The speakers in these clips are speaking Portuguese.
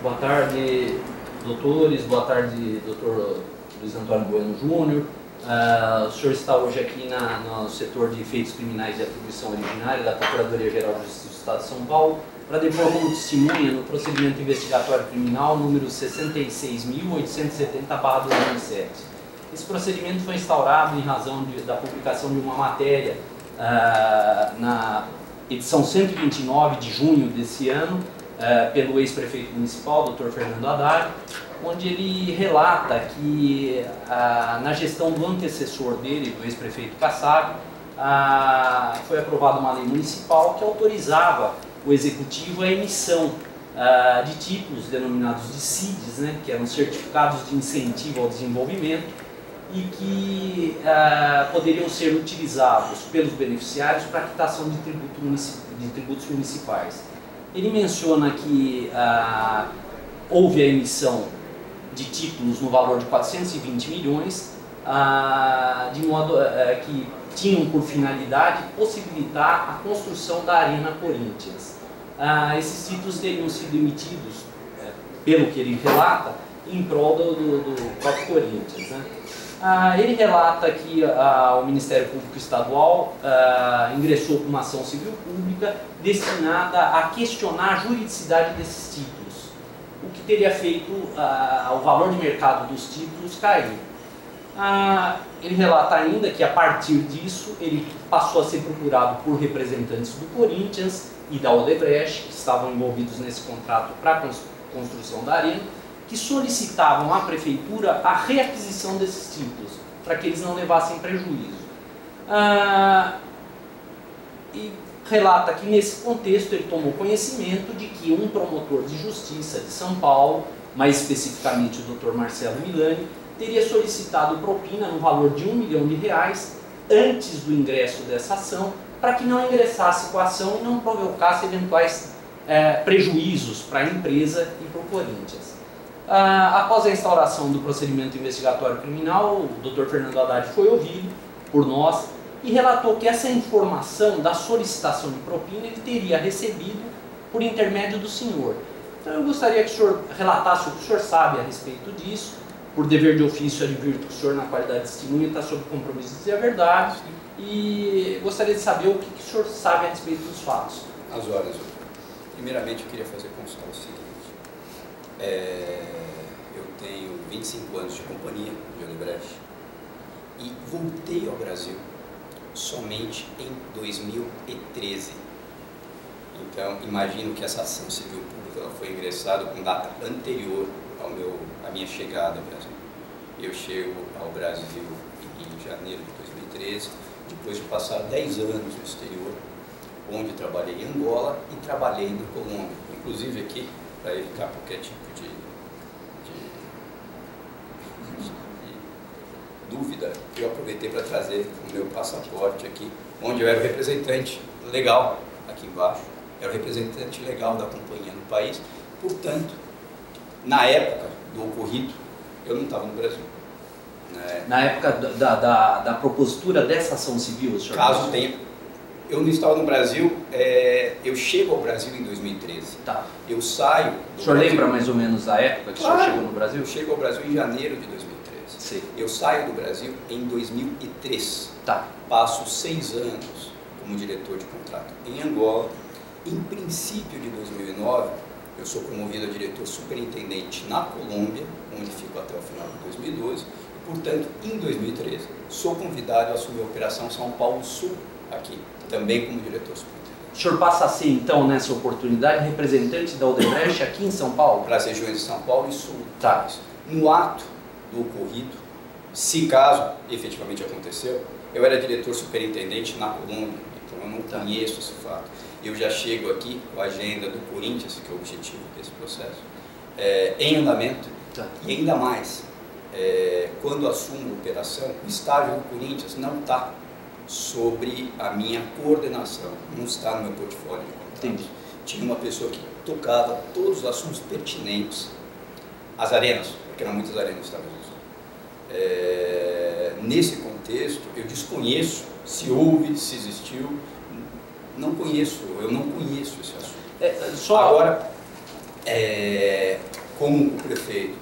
Boa tarde, doutores. Boa tarde, doutor Luiz Antônio Bueno Júnior. O senhor está hoje aqui no setor de efeitos criminais e atribuição originária da Procuradoria-Geral de Justiça do Estado de São Paulo para depor como testemunha no procedimento investigatório criminal número 66.870/2007. Esse procedimento foi instaurado em razão da publicação de uma matéria na edição 129 de junho desse ano, pelo ex-prefeito municipal, Dr. Fernando Haddad, onde ele relata que na gestão do antecessor dele, do ex-prefeito Kassab, foi aprovada uma lei municipal que autorizava o executivo a emissão de títulos denominados de CIDs, né, que eram certificados de incentivo ao desenvolvimento, e que poderiam ser utilizados pelos beneficiários para quitação de tributos municipais. Ele menciona que houve a emissão de títulos no valor de 420 milhões, de modo que tinham por finalidade possibilitar a construção da Arena Corinthians. Esses títulos teriam sido emitidos, pelo que ele relata, em prol do próprio Corinthians, né? Ele relata que o Ministério Público Estadual ingressou com uma ação civil pública destinada a questionar a juridicidade desses títulos, o que teria feito o valor de mercado dos títulos cair. Ele relata ainda que, a partir disso, ele passou a ser procurado por representantes do Corinthians e da Odebrecht, que estavam envolvidos nesse contrato para a construção da arena, que solicitavam à prefeitura a reaquisição desses títulos, para que eles não levassem prejuízo. E relata que, nesse contexto, ele tomou conhecimento de que um promotor de justiça de São Paulo, mais especificamente o Dr. Marcelo Milani, teria solicitado propina no valor de R$1 milhão antes do ingresso dessa ação, para que não ingressasse com a ação e não provocasse eventuais prejuízos para a empresa e para o Corinthians. Após a instauração do procedimento investigatório criminal, o Dr. Fernando Haddad foi ouvido por nós e relatou que essa informação da solicitação de propina ele teria recebido por intermédio do senhor. Então eu gostaria que o senhor relatasse o que o senhor sabe a respeito disso. Por dever de ofício, advirto que o senhor, na qualidade de testemunha, está sob compromisso de dizer a verdade, e gostaria de saber o que o senhor sabe a respeito dos fatos. As horas, doutor. Primeiramente, eu queria fazer constar o seguinte. Eu tenho 25 anos de companhia de Odebrecht e voltei ao Brasil somente em 2013. Então, imagino que essa ação civil pública ela foi ingressada com data anterior à minha chegada ao Brasil. Eu chego ao Brasil em janeiro de 2013, depois de passar 10 anos no exterior, onde trabalhei em Angola e trabalhei na Colômbia. Inclusive aqui, para evitar qualquer tipo de dúvida, eu aproveitei para trazer o meu passaporte aqui, onde eu era o representante legal, aqui embaixo, era o representante legal da companhia no país. Portanto, na época do ocorrido, eu não estava no Brasil. Na época da propositura dessa ação civil, o senhor... Caso tenha... Eu não estava no Brasil, eu chego ao Brasil em 2013. Tá. Eu saio do O senhor Brasil... lembra mais ou menos da época que o senhor chegou no Brasil? Eu chego ao Brasil em janeiro de 2013. Sim. Eu saio do Brasil em 2003. Tá. Passo 6 anos como diretor de contrato em Angola. Em princípio de 2009, eu sou promovido a diretor superintendente na Colômbia, onde fico até o final de 2012. E, portanto, em 2013, sou convidado a assumir a Operação São Paulo Sul, aqui, também como diretor superintendente. O senhor passa a ser, então, nessa oportunidade, representante da Odebrecht aqui em São Paulo? Para as regiões de São Paulo e Sul. Tá. No ato do ocorrido, se caso efetivamente aconteceu, eu era diretor superintendente na Colômbia, então eu não conheço esse fato. Eu já chego aqui com a agenda do Corinthians, que é o objetivo desse processo, em andamento. Tá. E ainda mais, quando assumo a operação, o estágio do Corinthians não está sobre a minha coordenação, não está no meu portfólio de contratos. Tinha uma pessoa que tocava todos os assuntos pertinentes às arenas, porque eram muitas arenas que estavam usando. Nesse contexto, eu desconheço se houve, se existiu, eu não conheço esse assunto. Só... Agora, como o prefeito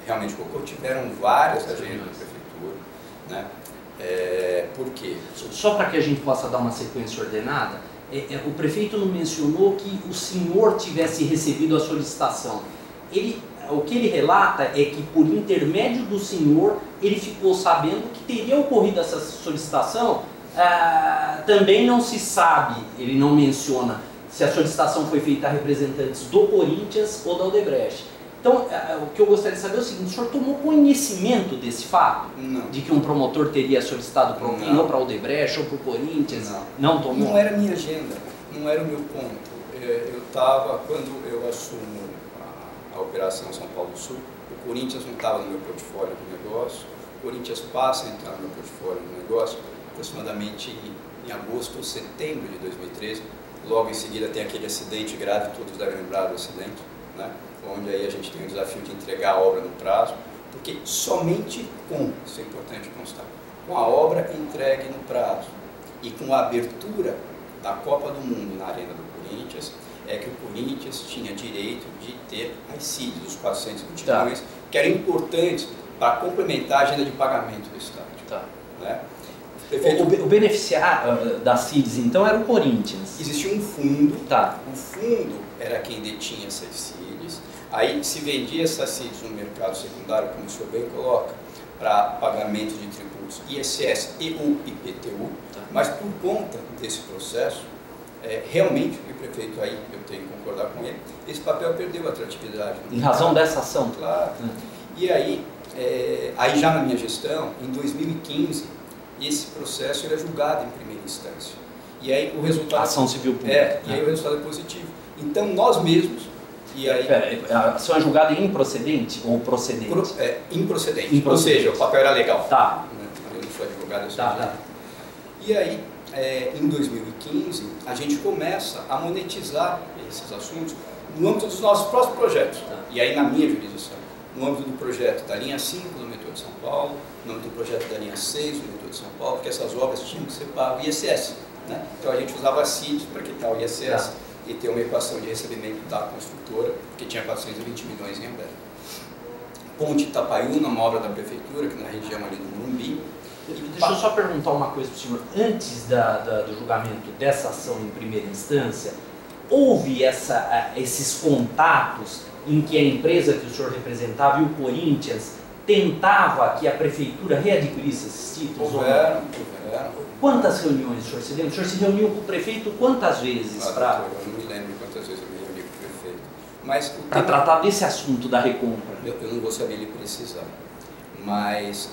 realmente colocou, tiveram várias agendas da prefeitura, né? Por quê? Só para que a gente possa dar uma sequência ordenada, o prefeito não mencionou que o senhor tivesse recebido a solicitação. O que ele relata é que, por intermédio do senhor, ele ficou sabendo que teria ocorrido essa solicitação. Também não se sabe, ele não menciona se a solicitação foi feita a representantes do Corinthians ou da Odebrecht. Então, o que eu gostaria de saber é o seguinte: o senhor tomou conhecimento desse fato? Não. De que um promotor teria solicitado propina ou para a Odebrecht ou para o Corinthians? Não tomou? Não era minha agenda, não era o meu ponto. Eu estava, quando eu assumo a Operação São Paulo do Sul, o Corinthians não estava no meu portfólio do negócio, o Corinthians passa a entrar no meu portfólio do negócio aproximadamente em agosto ou setembro de 2013. Logo em seguida tem aquele acidente grave, todos devem lembrar do acidente, né? Onde aí a gente tem o desafio de entregar a obra no prazo, porque somente isso é importante constar, com a obra entregue no prazo e com a abertura da Copa do Mundo na Arena do Corinthians, é que o Corinthians tinha direito de ter as CIDs, os 420 milhões, que eram importantes para complementar a agenda de pagamento do estádio. Né? O beneficiário das CIDs, então, era o Corinthians. Existia um fundo, o fundo era quem detinha essas CIDs, aí se vendia essas CIDs no mercado secundário, como o senhor bem coloca, para pagamento de tributos ISS e ou IPTU, mas por conta desse processo, realmente, o prefeito aí, eu tenho que concordar com ele, esse papel perdeu a atratividade. Em razão dessa ação? Claro. E aí já na minha gestão, em 2015, esse processo era julgado em primeira instância. E aí o resultado... Ação civil pública. E aí o resultado é positivo. Então nós mesmos... E aí, a ação é julgada improcedente ou procedente? Improcedente. Ou seja, o papel era legal. Eu não sou advogado, eu sou advogado. E aí, em 2015, a gente começa a monetizar esses assuntos no âmbito dos nossos próprios projetos. E aí, na minha jurisdição, no âmbito do projeto da linha 5 do metrô de São Paulo, no âmbito do projeto da linha 6 do metrô de São Paulo, porque essas obras tinham que ser pago ISS. Né? Então, a gente usava a CID para quitar o ISS e ter uma equação de recebimento da construtora, que tinha 420 milhões em aberto. Ponte Itapaiúna, uma obra da prefeitura, que na região ali do Morumbi. Deixa eu só perguntar uma coisa para o senhor. Antes do julgamento dessa ação em primeira instância, houve esses contatos em que a empresa que o senhor representava e o Corinthians tentava que a prefeitura readquirisse esses títulos? Houveram. Quantas reuniões o senhor se lembra? O senhor se reuniu com o prefeito quantas vezes? Eu não me lembro quantas vezes eu me reuni com o prefeito. Mas para tratar desse assunto da recompra? Eu não vou saber lhe precisar. Mas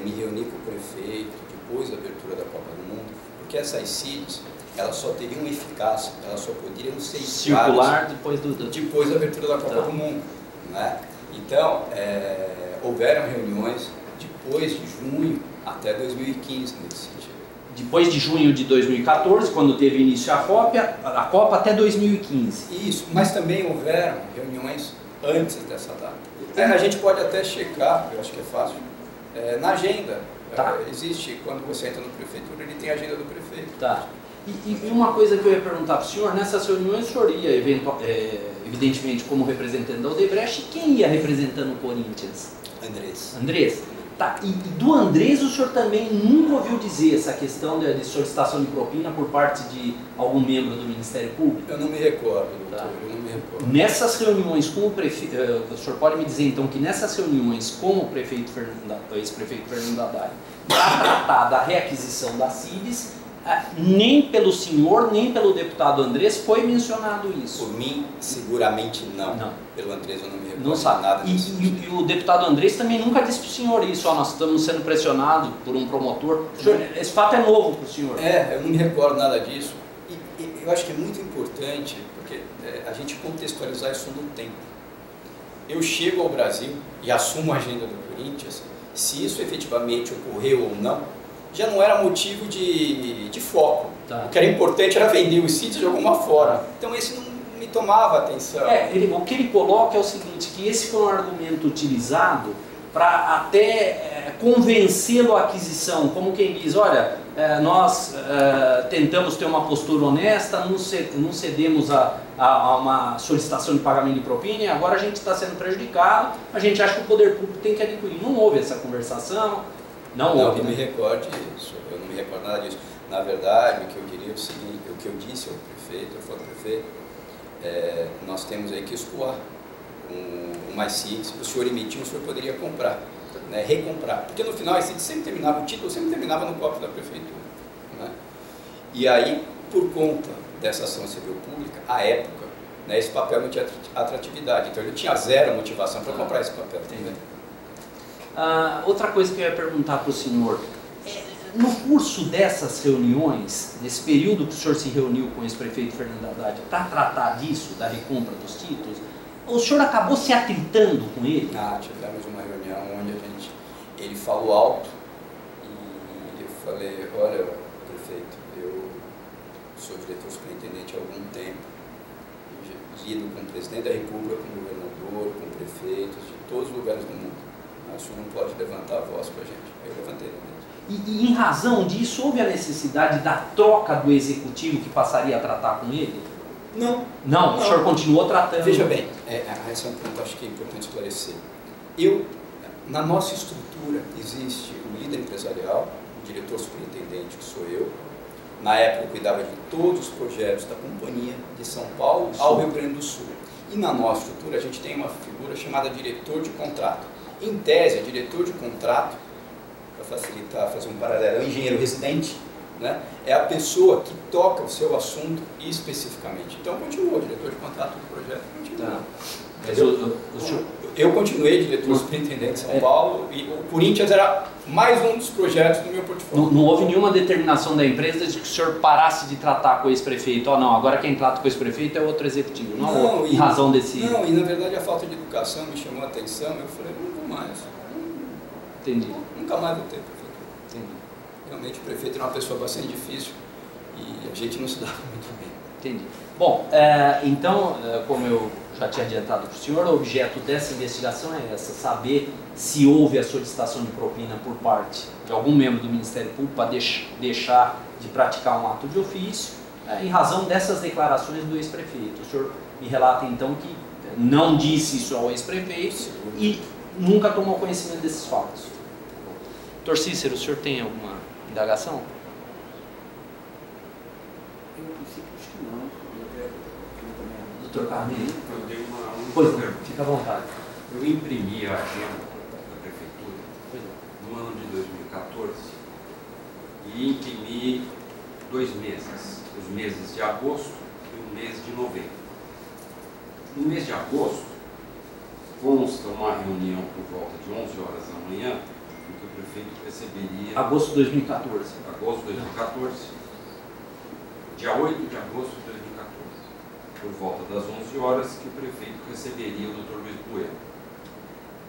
me reuni com o prefeito depois da abertura da Copa do Mundo, porque essas CIDs, elas só teriam eficácia, elas só poderiam ser circular depois da abertura da Copa do Mundo. Né? Então, houveram reuniões depois de junho até 2015 nesse sentido. Depois de junho de 2014, quando teve início a Copa até 2015. Isso, mas também houveram reuniões antes dessa data. A gente pode até checar, eu acho que é fácil, na agenda. Existe, quando você entra na prefeitura, ele tem a agenda do prefeito. E uma coisa que eu ia perguntar para o senhor, nessas reuniões o senhor ia, evidentemente, como representante da Odebrecht, e quem ia representando o Corinthians? Andrés. E do Andrés o senhor também nunca ouviu dizer essa questão de solicitação de propina por parte de algum membro do Ministério Público? Eu não me recordo, doutor, eu não me recordo. Nessas reuniões com o prefeito, o senhor pode me dizer então que nessas reuniões com o ex-prefeito Fernando Haddad, para tratar da reaquisição das CIDs, nem pelo senhor, nem pelo deputado Andrés foi mencionado isso? Por mim, seguramente não. Pelo Andrés eu não me recordo. Não sabe nada disso. E o deputado Andrés também nunca disse para o senhor isso, nós estamos sendo pressionados por um promotor. Esse fato é novo para o senhor. Eu não me recordo nada disso. E eu acho que é muito importante, porque a gente contextualizar isso no tempo. Eu chego ao Brasil e assumo a agenda do Corinthians, se isso efetivamente ocorreu ou não, já não era motivo de foco. O que era importante era vender os sítios de alguma forma. Então esse não me tomava atenção. O que ele coloca é o seguinte, que esse foi um argumento utilizado para até convencê-lo à aquisição, como quem diz, olha, nós tentamos ter uma postura honesta, não cedemos a uma solicitação de pagamento de propina e agora a gente está sendo prejudicado, a gente acha que o poder público tem que adquirir. Não houve essa conversação, não houve. Eu não me recordo disso, eu não me recordo nada disso. Na verdade, o que eu queria é o seguinte, o que eu disse ao prefeito, ao prefeito, nós temos aí que escoar o MyCity, se o senhor emitiu, o senhor poderia comprar, né, recomprar, porque no final esse sempre terminava, o título sempre terminava no cofre da prefeitura, né? E aí, por conta dessa ação civil pública, à época, né, esse papel não tinha atratividade, então ele tinha zero motivação para comprar esse papel. Outra coisa que eu ia perguntar para o senhor, no curso dessas reuniões, nesse período que o senhor se reuniu com esse prefeito Fernando Haddad para tratar disso, da recompra dos títulos, o senhor acabou se atritando com ele? Tivemos uma reunião onde ele falou alto e eu falei, olha, prefeito, eu sou diretor superintendente há algum tempo, lido com o presidente da República, com o governador, com prefeitos de todos os lugares do mundo. O senhor não pode levantar a voz para a gente. Eu levantei a voz. E em razão disso, houve a necessidade da troca do executivo que passaria a tratar com ele? Não, o senhor continuou tratando. Veja bem, esse é um ponto que acho que é importante esclarecer. Na nossa estrutura existe o líder empresarial, o diretor superintendente, que sou eu. Na época eu cuidava de todos os projetos da Companhia de São Paulo ao Rio Grande do Sul. E na nossa estrutura a gente tem uma figura chamada diretor de contrato. Em tese, diretor de contrato, para facilitar, fazer um paralelo, é o engenheiro residente, né? É a pessoa que toca o seu assunto especificamente. Então, continua o diretor de contrato do projeto, continua. Tá. Mas eu continuei diretor superintendente de São Paulo e o Corinthians era mais um dos projetos do meu portfólio. Não houve nenhuma determinação da empresa de que o senhor parasse de tratar com esse prefeito? Não, agora quem trata com esse prefeito é outro executivo. Não, em razão desse... Não, e na verdade a falta de educação me chamou a atenção, eu falei, não vou mais. Entendi. Nunca mais vou ter prefeito. Entendi. Realmente o prefeito era uma pessoa bastante difícil e a gente não se dava muito bem. Entendi. Bom, então, como eu já tinha adiantado para o senhor, o objeto dessa investigação é essa, saber se houve a solicitação de propina por parte de algum membro do Ministério Público para deixar de praticar um ato de ofício, em razão dessas declarações do ex-prefeito. O senhor me relata então que não disse isso ao ex-prefeito e nunca tomou conhecimento desses fatos. Doutor Cícero, o senhor tem alguma indagação? Doutor Carneiro? Eu dei uma Pois não, fica à vontade. Eu imprimi a agenda da prefeitura no ano de 2014 e imprimi 2 meses, os meses de agosto e o mês de novembro. No mês de agosto, consta uma reunião por volta de 11 horas da manhã, em que o prefeito receberia... Agosto de 2014. Agosto de 2014. Dia 8 de agosto de 2014. Por volta das 11 horas, que o prefeito receberia o Dr. Luiz Bueno.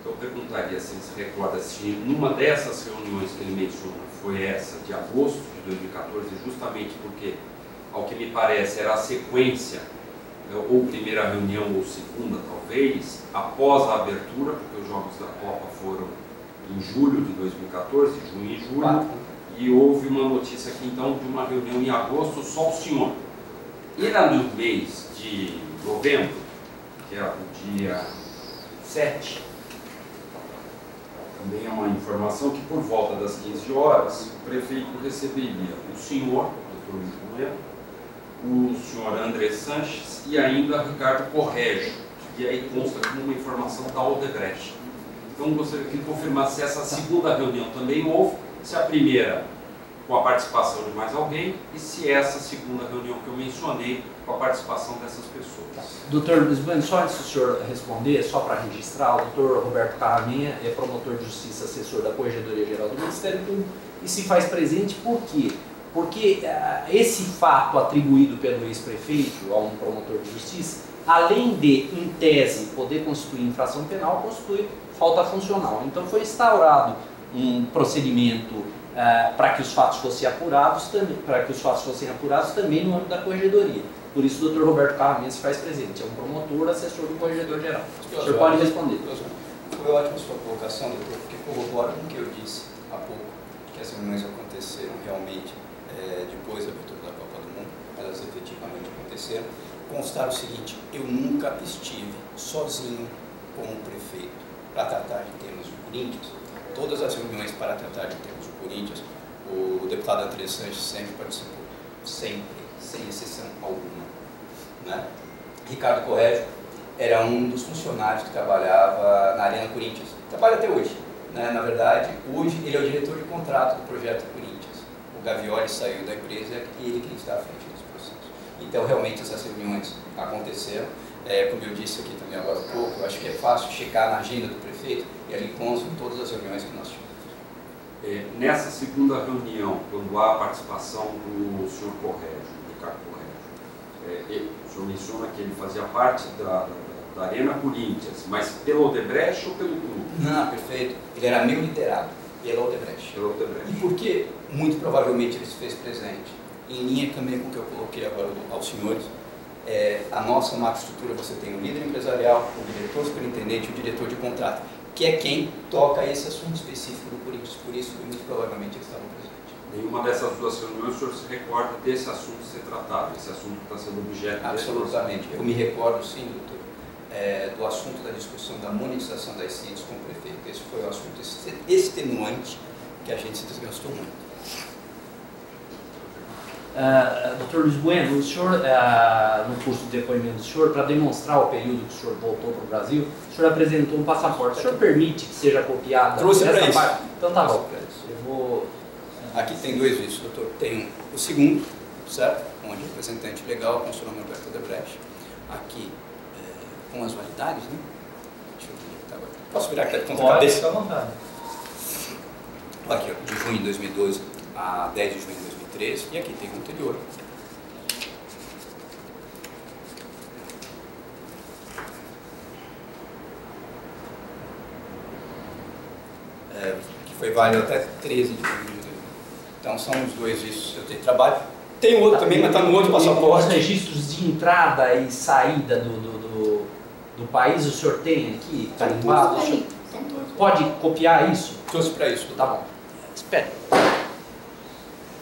Então eu perguntaria se ele se recorda se numa dessas reuniões que ele menciona foi essa de agosto de 2014, justamente porque, ao que me parece, era a sequência, ou primeira reunião ou segunda talvez, após a abertura, porque os Jogos da Copa foram em julho de 2014, junho e julho, e houve uma notícia aqui então de uma reunião em agosto, só o senhor. E no mês de novembro, que é o dia 7, também é uma informação que por volta das 15 horas o prefeito receberia o senhor, Dr. Luiz Bueno, o senhor André Sanches e ainda Ricardo Corrégio, e aí consta como uma informação da Odebrecht. Então gostaria que ele confirmasse se essa segunda reunião também houve, se a primeira com a participação de mais alguém e se essa segunda reunião que eu mencionei com a participação dessas pessoas. Doutor Luiz Bueno, só antes do senhor responder, só para registrar, o doutor Roberto Carraminha é promotor de justiça, assessor da Corregedoria Geral do Ministério Público e se faz presente por quê? Porque esse fato atribuído pelo ex-prefeito a um promotor de justiça, além de, em tese, poder constituir infração penal, constitui falta funcional. Então foi instaurado um procedimento para que os fatos fossem apurados também no âmbito da Corregedoria. Por isso o Dr. Roberto Carraminha se faz presente, é um promotor, assessor do Corregedor Geral. O senhor pode responder. foi ótima a sua colocação, doutor, porque corrobora com o que eu disse há pouco, que as reuniões aconteceram realmente depois da abertura da Copa do Mundo, elas efetivamente aconteceram. Constar o seguinte, eu nunca estive sozinho com o prefeito para tratar de temas de Corinthians. Todas as reuniões para tratar de temas de Corinthians, o deputado André Sanches sempre participou, sempre, sem exceção alguma, né? Ricardo Corrégio era um dos funcionários que trabalhava na Arena Corinthians, trabalha até hoje, né? Na verdade, hoje ele é o diretor de contrato do projeto Corinthians. O Gavioli saiu da empresa e ele quem está à frente desse processo. Então, realmente, essas reuniões aconteceram. Como eu disse aqui também agora há pouco, eu acho que é fácil checar na agenda do prefeito e ali constam todas as reuniões que nós tivemos. Nessa segunda reunião, quando há a participação do senhor Corrégio, Ricardo Corrégio, o senhor menciona que ele fazia parte da Arena Corinthians, mas pelo Odebrecht ou pelo clube? Não, perfeito. Ele era meu liderado pela Odebrecht. Pelo Odebrecht. E por que, muito provavelmente, ele se fez presente? Em linha também com o que eu coloquei agora aos senhores, a nossa macroestrutura, você tem o líder empresarial, o diretor superintendente e o diretor de contrato, que é quem toca esse assunto específico do Corinthians, por isso que muito provavelmente eles estavam presentes. Nenhuma dessas duas reuniões o senhor se recorda desse assunto ser tratado, esse assunto que está sendo objeto desse processo? Absolutamente. Eu me recordo, sim, doutor, do assunto da discussão da monetização das CIDs com o prefeito. Esse foi o assunto extenuante que a gente se desgastou muito. Dr. Luiz Bueno, o senhor, no curso de depoimento do senhor, para demonstrar o período que o senhor voltou para o Brasil, o senhor apresentou um passaporte. O senhor permite que seja copiado? Trouxe para isso. Então tá bom. Eu vou... Aqui tem dois vistos, doutor. Tem o segundo, certo? Onde o representante legal, com o seu nome Roberto Odebrecht. Aqui, com as validades, né? Deixa eu ver, tá agora. Posso virar aqui contra a cabeça? Fica à vontade. Aqui, ó, de junho de 2012 a 10 de junho de 2013, e aqui tem o anterior. Que foi válido até 13 de junho de 2012. Então são os dois vistos que eu tenho trabalho. Tem o outro também, mas está no outro passaporte. Os registros de entrada e saída do país o senhor tem aqui? Carimbado? Pode copiar isso? Trouxe para isso. Tá bom. Espera.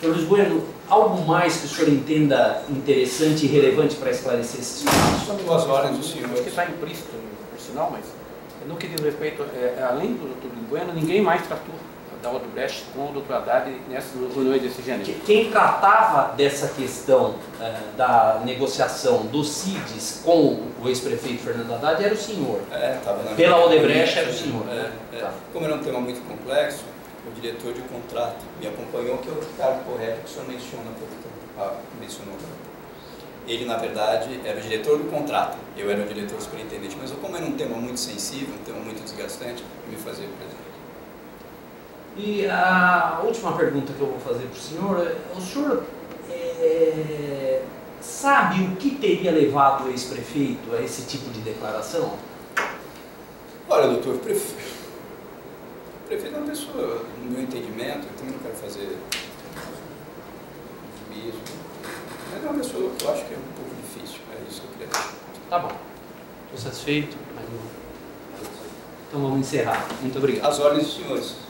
Dr. Luiz Bueno, algo mais que o senhor entenda interessante e relevante para esclarecer esses fatos? São 2 horas do senhor. Acho que está implícito, por sinal, mas no que diz respeito, além do Dr. Luiz Bueno, ninguém mais tratou da Odebrecht com o Dr. Haddad nessas reuniões desse gênero. Quem tratava dessa questão da negociação dos CIDs com o ex-prefeito Fernando Haddad era o senhor. Pela Odebrecht era o senhor. Tá. Como era um tema muito complexo, o diretor de contrato me acompanhou, que é o Ricardo Corrégio, que o senhor mencionou. Ele, na verdade, era o diretor do contrato, eu era o diretor superintendente, mas como era um tema muito sensível, um tema muito desgastante, eu me fazia presente. E a última pergunta que eu vou fazer para o senhor sabe o que teria levado o ex-prefeito a esse tipo de declaração? Olha, doutor, o prefeito é uma pessoa, no meu entendimento, eu também não quero fazer isso, mas é uma pessoa que eu acho que é um pouco difícil, é isso que eu queria dizer. Tá bom, estou satisfeito, então vamos encerrar. Muito obrigado. As ordens dos senhores.